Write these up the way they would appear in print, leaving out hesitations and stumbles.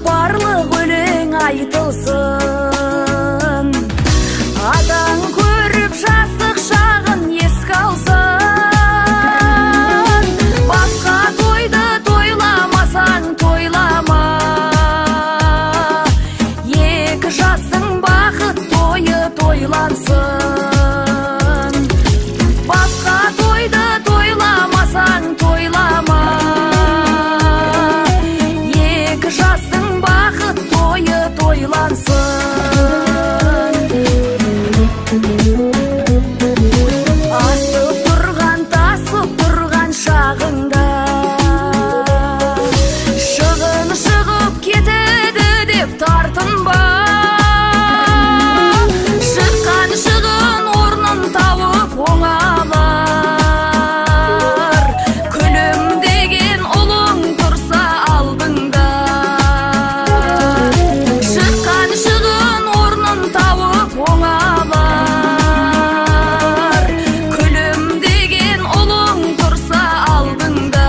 барлық өлең айтылсын. Адаң көріп жастық шағын еске алсын. Басқа тойды тойламасаң тойлама, екі жастың бақыт тойы тойлансын. Басқа тойды тойламасаң тойлама, екі жастың бақыт тойы тойлансын. Асып тұрған, тасып тұрған шағыңда шығын шығып кетеді деп тартынба. Шыққан шығын орнын тауып оңалар. Күлім деген ұлың тұрса алдыңда. Шыққан шығын орнын тауып оңалар. Күлім деген ұлың тұрса алдыңда.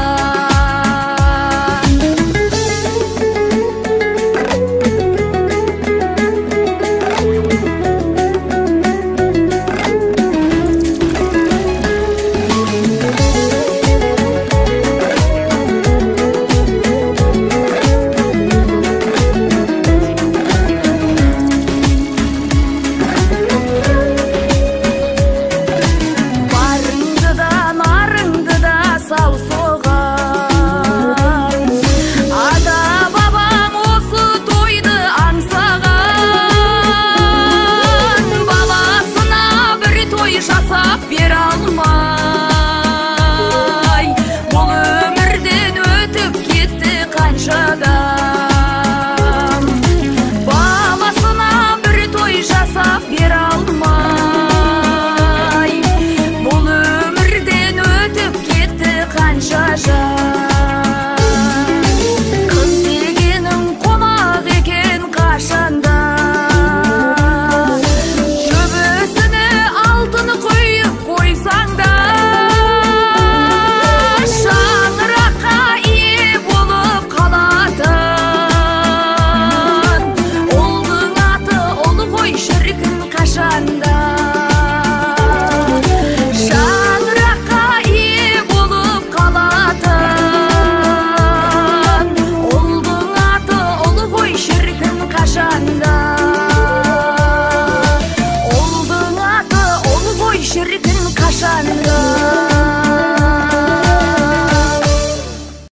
Барыңды да нарыңды да сау соған. Ата бабаң осы тойды аңсаған. Баласына бір той жасап бере алмай, бұл өмірден өтіп кетті қанша адам. Баласына бір той жасап бере алмай, бұл өмірден өтіп кетті қанша жан. Қыз дегенің қонақ екен қашанда, төбесіне алтын құйып қойсаң да, шаңыраққа ие болып қалатын. Ұлдың аты ұл ғой шіркін қашанда. Шаңыраққа ие болып қалатын. Ұлдың аты ұл ғой шіркін қашанда.